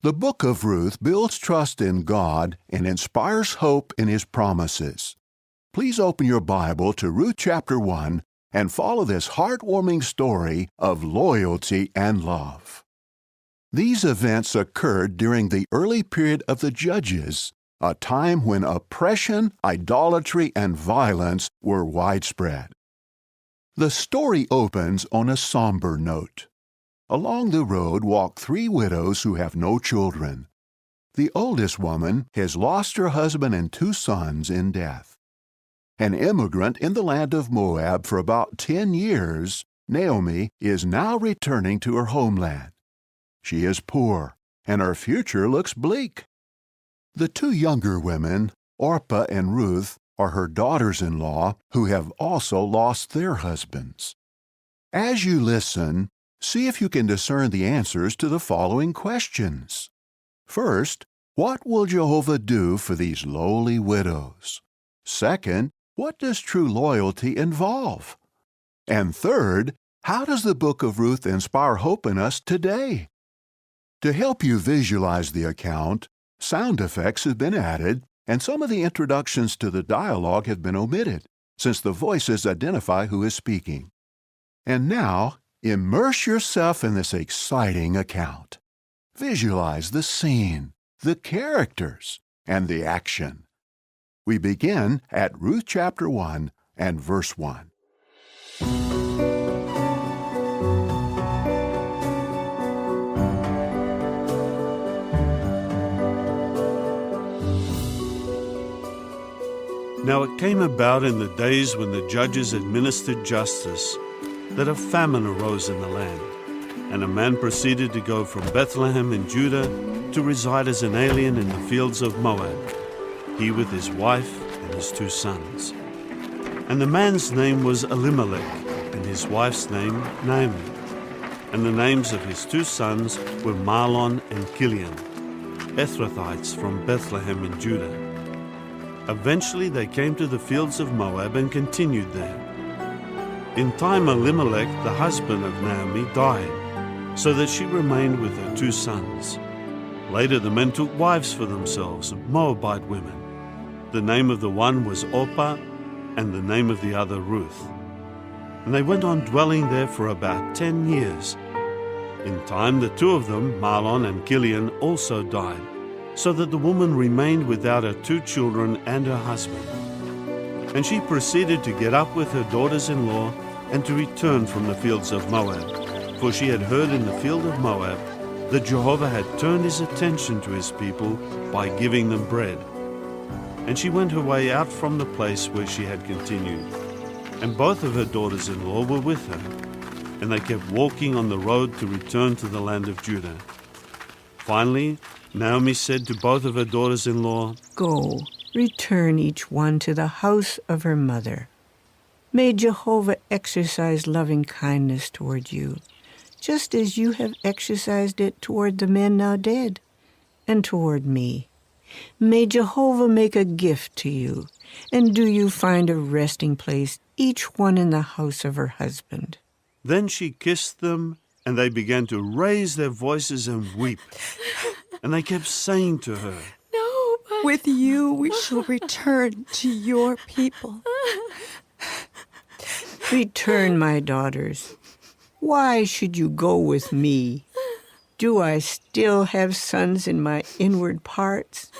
The book of Ruth builds trust in God and inspires hope in His promises. Please open your Bible to Ruth chapter 1 and follow this heartwarming story of loyalty and love. These events occurred during the early period of the Judges, a time when oppression, idolatry, and violence were widespread. The story opens on a somber note. Along the road walk three widows who have no children. The oldest woman has lost her husband and two sons in death. An immigrant in the land of Moab for about 10 years, Naomi is now returning to her homeland. She is poor, and her future looks bleak. The two younger women, Orpah and Ruth, are her daughters-in-law who have also lost their husbands. As you listen, see if you can discern the answers to the following questions. First, what will Jehovah do for these lowly widows? Second, what does true loyalty involve? And third, how does the book of Ruth inspire hope in us today? To help you visualize the account, sound effects have been added, and some of the introductions to the dialogue have been omitted, since the voices identify who is speaking. And now, immerse yourself in this exciting account. Visualize the scene, the characters, and the action. We begin at Ruth chapter 1 and verse 1. Now it came about in the days when the judges administered justice that a famine arose in the land, and a man proceeded to go from Bethlehem in Judah to reside as an alien in the fields of Moab, he with his wife and his two sons. And the man's name was Elimelech, and his wife's name Naomi. And the names of his two sons were Mahlon and Chilion, Ephrathites from Bethlehem in Judah. Eventually they came to the fields of Moab and continued there. In time Elimelech, the husband of Naomi, died, so that she remained with her two sons. Later the men took wives for themselves, Moabite women. The name of the one was Orpah, and the name of the other Ruth. And they went on dwelling there for about 10 years. In time the two of them, Mahlon and Chilion, also died, so that the woman remained without her two children and her husband. And she proceeded to get up with her daughters-in-law and to return from the fields of Moab, for she had heard in the field of Moab that Jehovah had turned his attention to his people by giving them bread. And she went her way out from the place where she had continued. And both of her daughters-in-law were with her, and they kept walking on the road to return to the land of Judah. Finally, Naomi said to both of her daughters-in-law, "Go, return each one to the house of her mother. May Jehovah exercise loving kindness toward you, just as you have exercised it toward the men now dead, and toward me. May Jehovah make a gift to you, and do you find a resting place, each one in the house of her husband." Then she kissed them, and they began to raise their voices and weep. And they kept saying to her, "No, but with you we shall return to your people." "Return, my daughters. Why should you go with me? Do I still have sons in my inward parts?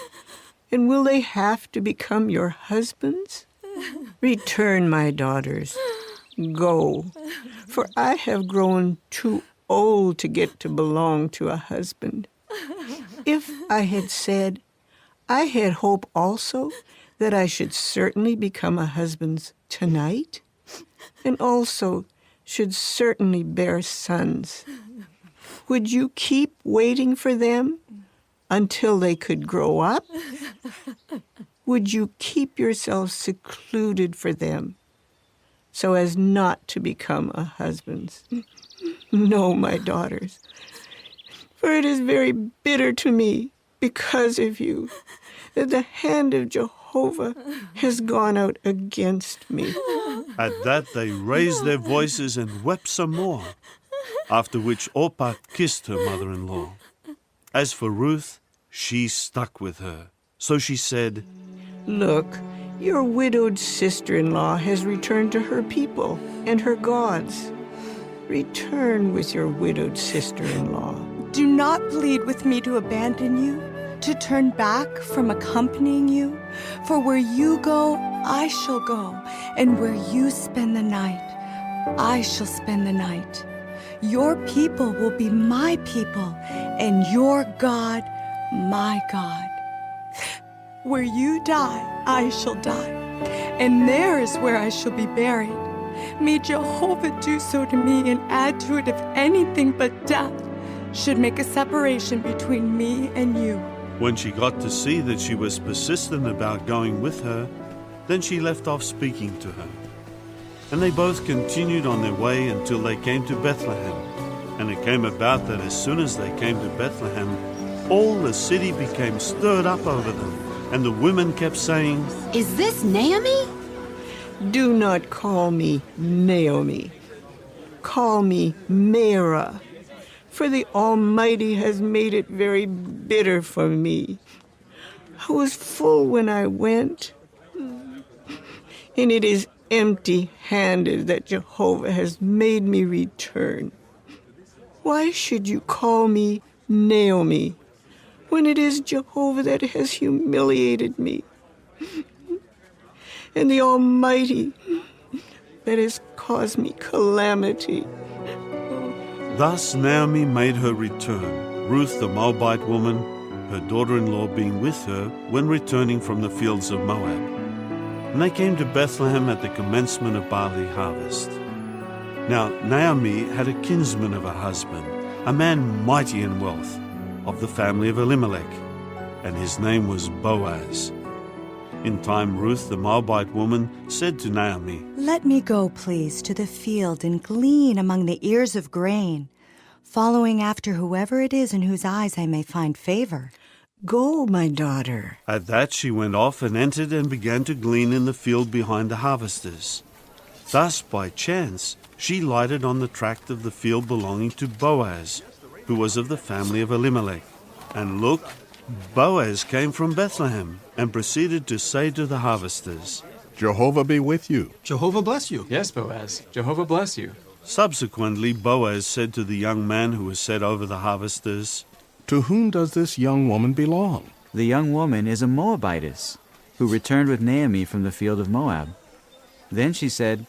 And will they have to become your husbands? Return, my daughters. Go, for I have grown too old to get to belong to a husband. If I had said, I had hope also that I should certainly become a husband tonight, and also should certainly bear sons, would you keep waiting for them until they could grow up? Would you keep yourself secluded for them so as not to become a husband? No, my daughters, for it is very bitter to me because of you that the hand of Jehovah has gone out against me." At that they raised their voices and wept some more, after which Orpah kissed her mother-in-law. As for Ruth, she stuck with her. So she said, Look, your widowed sister-in-law has returned to her people and her gods. Return with your widowed sister-in-law. Do not plead with me to abandon you, to turn back from accompanying you. For where you go, I shall go, and where you spend the night, I shall spend the night. Your people will be my people, and your God, my God. Where you die, I shall die, and there is where I shall be buried. May Jehovah do so to me and add to it if anything but death should make a separation between me and you. When she got to see that she was persistent about going with her, then she left off speaking to her. And they both continued on their way until they came to Bethlehem. And it came about that as soon as they came to Bethlehem, all the city became stirred up over them. And the women kept saying, Is this Naomi? Do not call me Naomi. Call me Mara, for the Almighty has made it very bitter for me. I was full when I went, and it is empty-handed that Jehovah has made me return. Why should you call me Naomi, when it is Jehovah that has humiliated me, and the Almighty that has caused me calamity? Thus Naomi made her return, Ruth the Moabite woman, her daughter-in-law being with her when returning from the fields of Moab. And they came to Bethlehem at the commencement of barley harvest. Now Naomi had a kinsman of her husband, a man mighty in wealth, of the family of Elimelech, and his name was Boaz. In time Ruth the Moabite woman said to Naomi, Let me go, please, to the field and glean among the ears of grain, following after whoever it is in whose eyes I may find favor. Go, my daughter. At that she went off and entered and began to glean in the field behind the harvesters. Thus, by chance, she lighted on the tract of the field belonging to Boaz, who was of the family of Elimelech. And look, Boaz came from Bethlehem and proceeded to say to the harvesters, Jehovah be with you. Jehovah bless you. Yes, Boaz. Jehovah bless you. Subsequently, Boaz said to the young man who was set over the harvesters, To whom does this young woman belong? The young woman is a Moabitess, who returned with Naomi from the field of Moab. Then she said,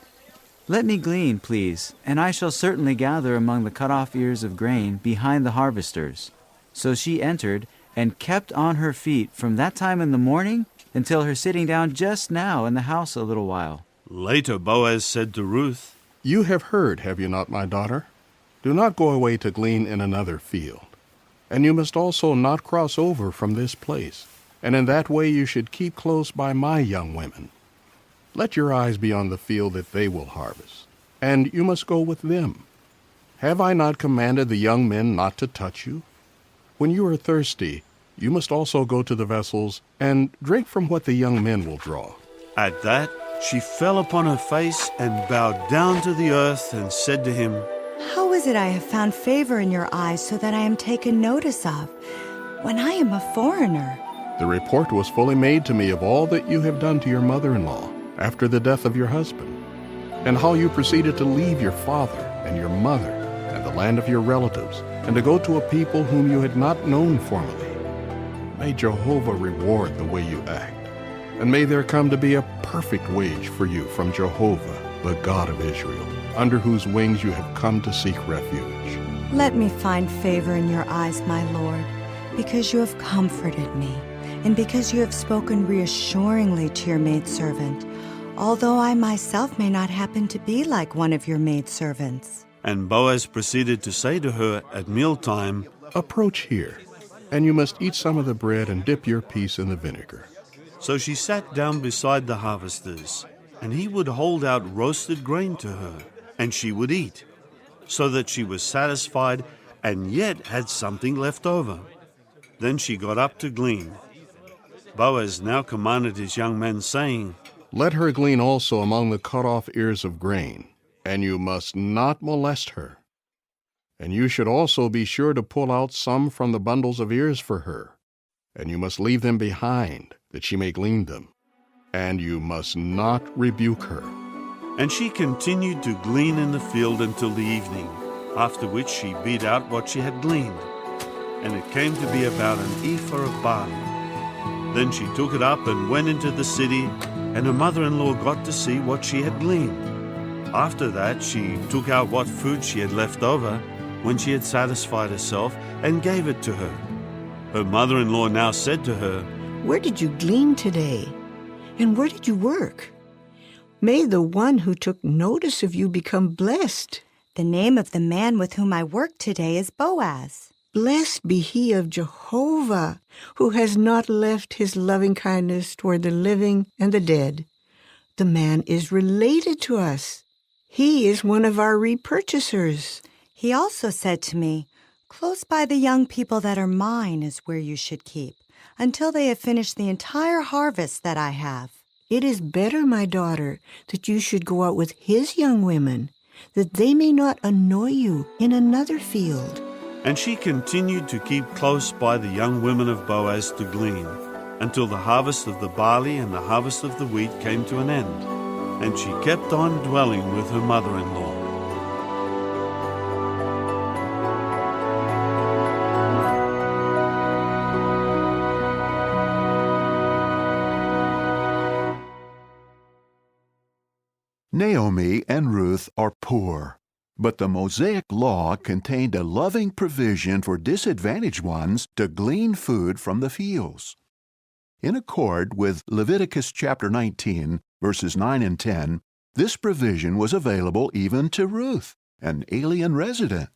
Let me glean, please, and I shall certainly gather among the cut-off ears of grain behind the harvesters. So she entered and kept on her feet from that time in the morning until her sitting down just now in the house a little while. Later Boaz said to Ruth, You have heard, have you not, my daughter? Do not go away to glean in another field. And you must also not cross over from this place, and in that way you should keep close by my young women. Let your eyes be on the field that they will harvest, and you must go with them. Have I not commanded the young men not to touch you? When you are thirsty, you must also go to the vessels and drink from what the young men will draw. At that she fell upon her face and bowed down to the earth and said to him, How is it I have found favor in your eyes so that I am taken notice of, when I am a foreigner? The report was fully made to me of all that you have done to your mother-in-law after the death of your husband, and how you proceeded to leave your father and your mother and the land of your relatives, and to go to a people whom you had not known formerly. May Jehovah reward the way you act, and may there come to be a perfect wage for you from Jehovah, the God of Israel, under whose wings you have come to seek refuge. Let me find favor in your eyes, my Lord, because you have comforted me, and because you have spoken reassuringly to your maidservant, although I myself may not happen to be like one of your maidservants. And Boaz proceeded to say to her at mealtime, Approach here, and you must eat some of the bread and dip your piece in the vinegar. So she sat down beside the harvesters, and he would hold out roasted grain to her, and she would eat, so that she was satisfied and yet had something left over. Then she got up to glean. Boaz now commanded his young men, saying, Let her glean also among the cut-off ears of grain, and you must not molest her. And you should also be sure to pull out some from the bundles of ears for her, and you must leave them behind, that she may glean them. And you must not rebuke her. And she continued to glean in the field until the evening, after which she beat out what she had gleaned. And it came to be about an ephah of barley. Then she took it up and went into the city, and her mother-in-law got to see what she had gleaned. After that she took out what food she had left over when she had satisfied herself and gave it to her. Her mother-in-law now said to her, "Where did you glean today? And where did you work? May the one who took notice of you become blessed. The name of the man with whom I work today is Boaz. Blessed be he of Jehovah, who has not left his loving kindness toward the living and the dead. The man is related to us. He is one of our repurchasers." He also said to me, "Close by the young people that are mine is where you should keep, until they have finished the entire harvest that I have." It is better, my daughter, that you should go out with his young women, that they may not annoy you in another field. And she continued to keep close by the young women of Boaz to glean, until the harvest of the barley and the harvest of the wheat came to an end. And she kept on dwelling with her mother-in-law. Naomi and Ruth are poor, but the Mosaic law contained a loving provision for disadvantaged ones to glean food from the fields. In accord with Leviticus chapter 19, verses 9 and 10, this provision was available even to Ruth, an alien resident.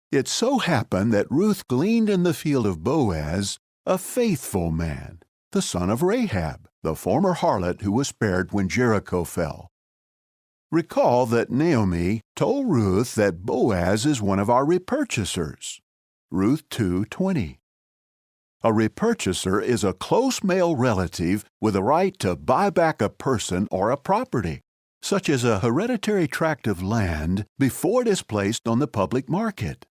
It so happened that Ruth gleaned in the field of Boaz, a faithful man, the son of Rahab, the former harlot who was spared when Jericho fell. Recall that Naomi told Ruth that Boaz is one of our repurchasers. Ruth 2:20. A repurchaser is a close male relative with a right to buy back a person or a property, such as a hereditary tract of land, before it is placed on the public market.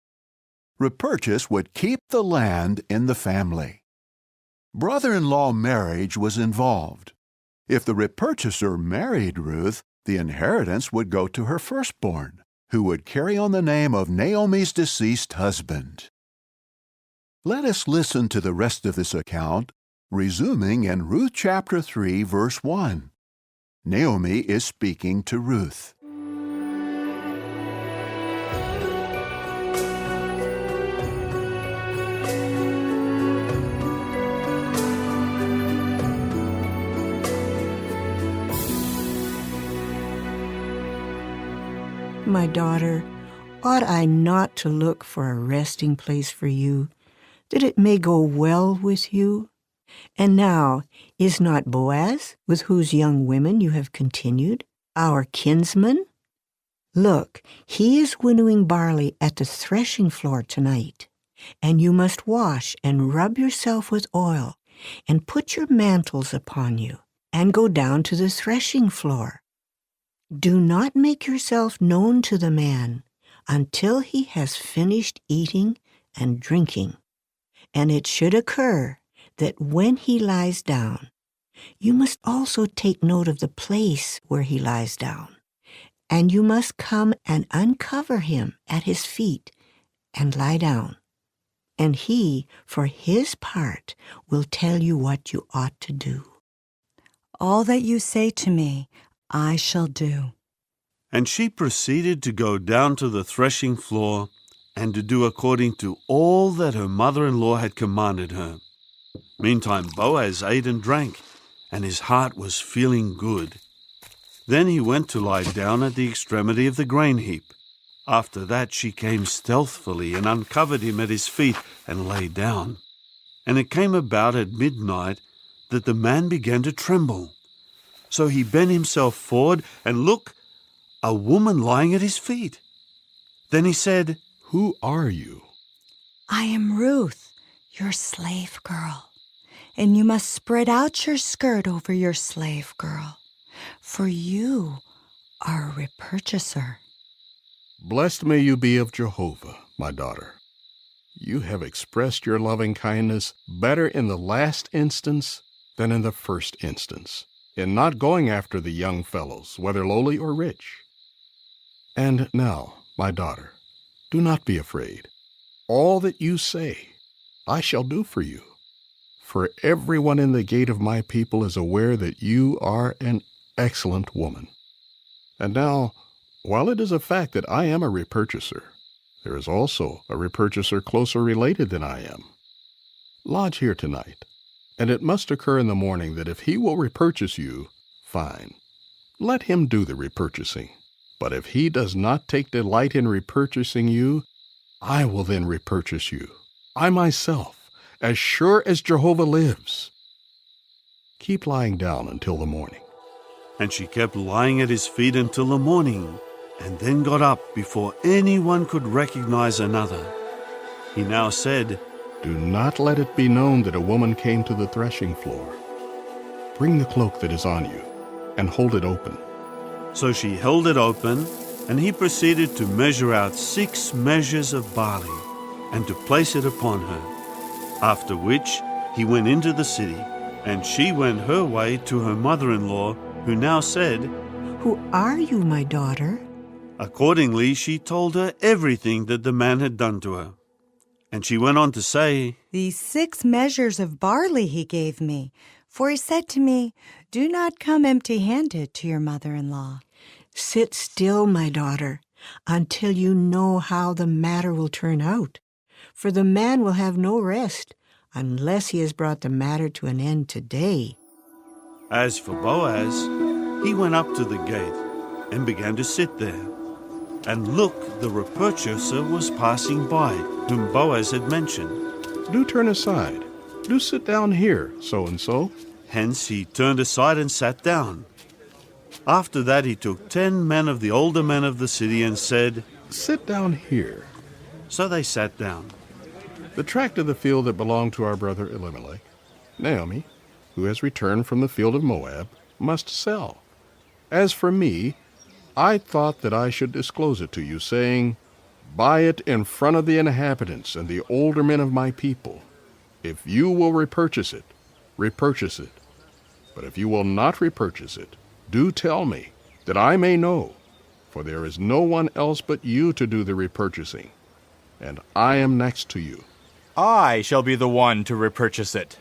Repurchase would keep the land in the family. Brother-in-law marriage was involved. If the repurchaser married Ruth, the inheritance would go to her firstborn, who would carry on the name of Naomi's deceased husband. Let us listen to the rest of this account, resuming in Ruth chapter 3, verse 1. Naomi is speaking to Ruth. My daughter, ought I not to look for a resting place for you, that it may go well with you? And now, is not Boaz, with whose young women you have continued, our kinsman? Look, he is winnowing barley at the threshing floor tonight, and you must wash and rub yourself with oil, and put your mantles upon you, and go down to the threshing floor. Do not make yourself known to the man until he has finished eating and drinking. And it should occur that when he lies down, you must also take note of the place where he lies down, and you must come and uncover him at his feet and lie down. And he, for his part, will tell you what you ought to do. All that you say to me, I shall do. And she proceeded to go down to the threshing floor and to do according to all that her mother-in-law had commanded her. Meantime Boaz ate and drank, and his heart was feeling good. Then he went to lie down at the extremity of the grain heap. After that she came stealthily and uncovered him at his feet and lay down. And it came about at midnight that the man began to tremble. So he bent himself forward, and look, a woman lying at his feet. Then he said, "Who are you?" I am Ruth, your slave girl, and you must spread out your skirt over your slave girl, for you are a repurchaser. Blessed may you be of Jehovah, my daughter. You have expressed your loving kindness better in the last instance than in the first instance, in not going after the young fellows, whether lowly or rich. And now, my daughter, do not be afraid. All that you say, I shall do for you. For everyone in the gate of my people is aware that you are an excellent woman. And now, while it is a fact that I am a repurchaser, there is also a repurchaser closer related than I am. Lodge here tonight, and it must occur in the morning that if he will repurchase you, fine. Let him do the repurchasing. But if he does not take delight in repurchasing you, I will then repurchase you, I myself, as sure as Jehovah lives. Keep lying down until the morning. And she kept lying at his feet until the morning, and then got up before anyone could recognize another. He now said, Do not let it be known that a woman came to the threshing floor. Bring the cloak that is on you, and hold it open. So she held it open, and he proceeded to measure out 6 measures of barley, and to place it upon her. After which he went into the city, and she went her way to her mother-in-law, who now said, Who are you, my daughter? Accordingly she told her everything that the man had done to her. And she went on to say, These 6 measures of barley he gave me, for he said to me, Do not come empty-handed to your mother-in-law. Sit still, my daughter, until you know how the matter will turn out. For the man will have no rest unless he has brought the matter to an end today. As for Boaz, he went up to the gate and began to sit there. And look, the repurchaser was passing by, whom Boaz had mentioned. Do turn aside. Do sit down here, so-and-so. Hence he turned aside and sat down. After that he took 10 men of the older men of the city and said, Sit down here. So they sat down. The tract of the field that belonged to our brother Elimelech, Naomi, who has returned from the field of Moab, must sell. As for me, I thought that I should disclose it to you, saying, Buy it in front of the inhabitants and the older men of my people. If you will repurchase it, repurchase it. But if you will not repurchase it, do tell me, that I may know, for there is no one else but you to do the repurchasing, and I am next to you. I shall be the one to repurchase it.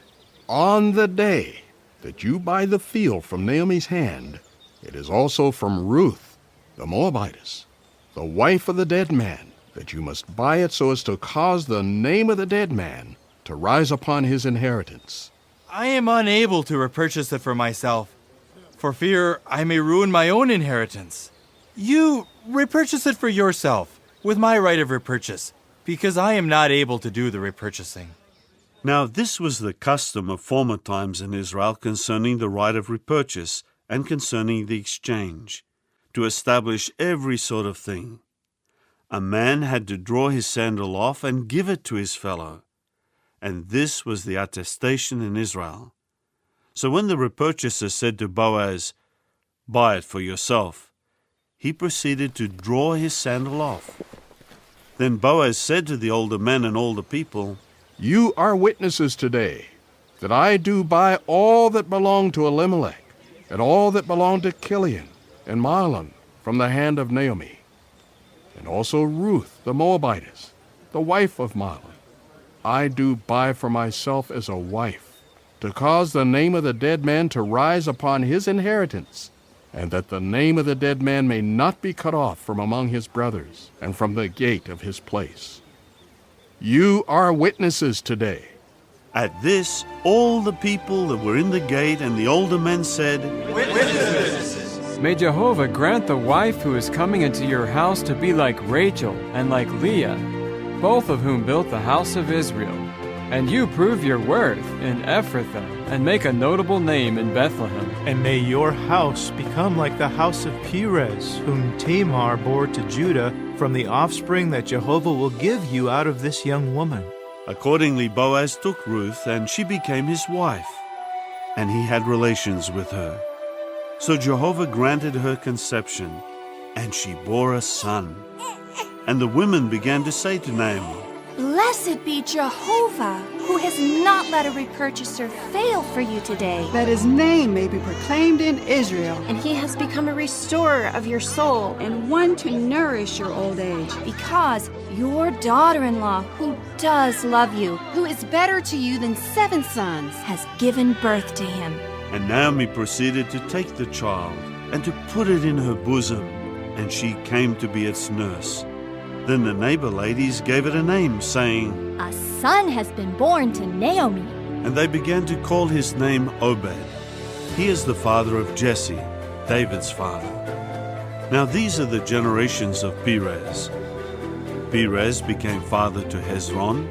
On the day that you buy the field from Naomi's hand, it is also from Ruth, the Moabitess, the wife of the dead man, that you must buy it so as to cause the name of the dead man to rise upon his inheritance. I am unable to repurchase it for myself, for fear I may ruin my own inheritance. You repurchase it for yourself, with my right of repurchase, because I am not able to do the repurchasing. Now this was the custom of former times in Israel concerning the right of repurchase and concerning the exchange, to establish every sort of thing. A man had to draw his sandal off and give it to his fellow, and this was the attestation in Israel. So when the repurchaser said to Boaz, Buy it for yourself, he proceeded to draw his sandal off. Then Boaz said to the older men and all the people, You are witnesses today that I do buy all that belonged to Elimelech, and all that belonged to Chilion and Mahlon from the hand of Naomi, and also Ruth the Moabitess, the wife of Mahlon. I do buy for myself as a wife, to cause the name of the dead man to rise upon his inheritance, and that the name of the dead man may not be cut off from among his brothers, and from the gate of his place. You are witnesses today. At this, all the people that were in the gate and the older men said, May Jehovah grant the wife who is coming into your house to be like Rachel and like Leah, both of whom built the house of Israel. And you prove your worth in Ephrathah, and make a notable name in Bethlehem. And may your house become like the house of Perez, whom Tamar bore to Judah, from the offspring that Jehovah will give you out of this young woman. Accordingly Boaz took Ruth, and she became his wife, and he had relations with her. So Jehovah granted her conception, and she bore a son. And the women began to say to Naomi, Blessed be Jehovah, who has not let a repurchaser fail for you today. That his name may be proclaimed in Israel. And he has become a restorer of your soul, and one to nourish your old age. Because your daughter-in-law, who does love you, who is better to you than 7 sons, has given birth to him. And Naomi proceeded to take the child and to put it in her bosom, and she came to be its nurse. Then the neighbor ladies gave it a name, saying, A son has been born to Naomi. And they began to call his name Obed. He is the father of Jesse, David's father. Now these are the generations of Perez. Perez became father to Hezron,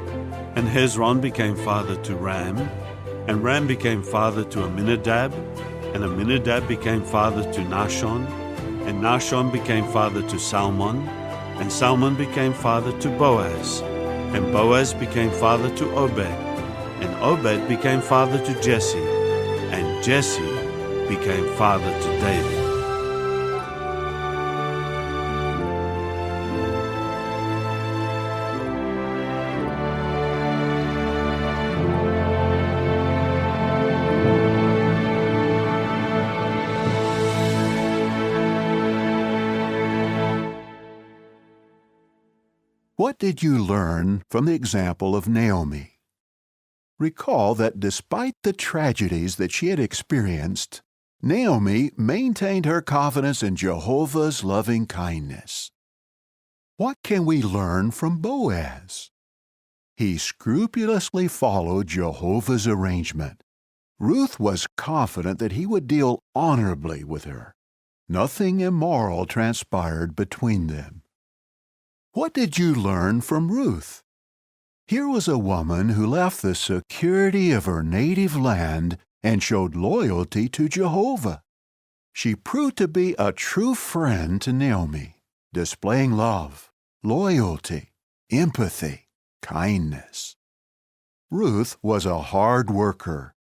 and Hezron became father to Ram, and Ram became father to Amminadab, and Amminadab became father to Nahshon, and Nahshon became father to Salmon, and Salmon became father to Boaz, and Boaz became father to Obed, and Obed became father to Jesse, and Jesse became father to David. What did you learn from the example of Naomi? Recall that despite the tragedies that she had experienced, Naomi maintained her confidence in Jehovah's loving kindness. What can we learn from Boaz? He scrupulously followed Jehovah's arrangement. Ruth was confident that he would deal honorably with her. Nothing immoral transpired between them. What did you learn from Ruth? Here was a woman who left the security of her native land and showed loyalty to Jehovah. She proved to be a true friend to Naomi, displaying love, loyalty, empathy, kindness. Ruth was a hard worker.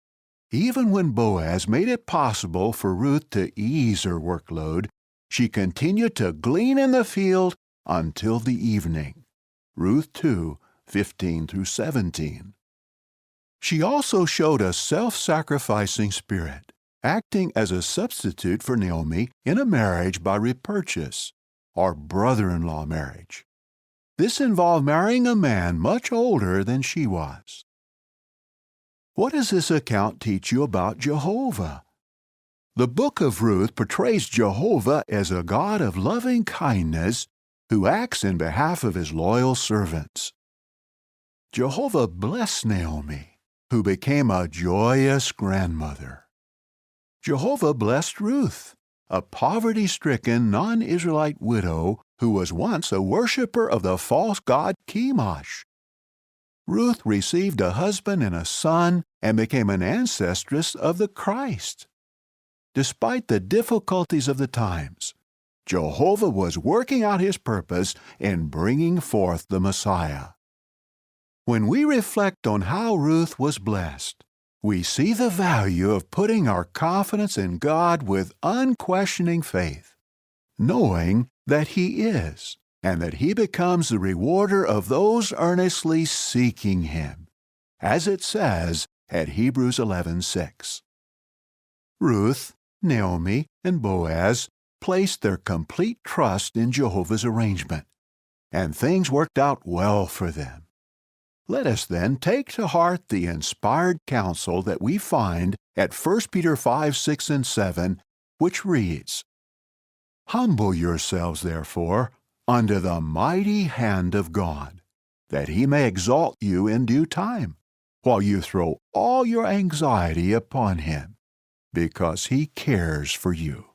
Even when Boaz made it possible for Ruth to ease her workload, she continued to glean in the field until the evening. Ruth 2, 15 through 17. She also showed a self-sacrificing spirit, acting as a substitute for Naomi in a marriage by repurchase, or brother-in-law marriage. This involved marrying a man much older than she was. What does this account teach you about Jehovah? The book of Ruth portrays Jehovah as a God of loving kindness who acts in behalf of his loyal servants. Jehovah blessed Naomi, who became a joyous grandmother. Jehovah blessed Ruth, a poverty-stricken non-Israelite widow who was once a worshiper of the false god Chemosh. Ruth received a husband and a son and became an ancestress of the Christ. Despite the difficulties of the times, Jehovah was working out his purpose in bringing forth the Messiah. When we reflect on how Ruth was blessed, we see the value of putting our confidence in God with unquestioning faith, knowing that He is, and that He becomes the rewarder of those earnestly seeking Him, as it says at Hebrews 11:6. Ruth, Naomi, and Boaz placed their complete trust in Jehovah's arrangement, and things worked out well for them. Let us then take to heart the inspired counsel that we find at 1 Peter 5, 6, and 7, which reads, Humble yourselves, therefore, under the mighty hand of God, that He may exalt you in due time, while you throw all your anxiety upon Him, because He cares for you.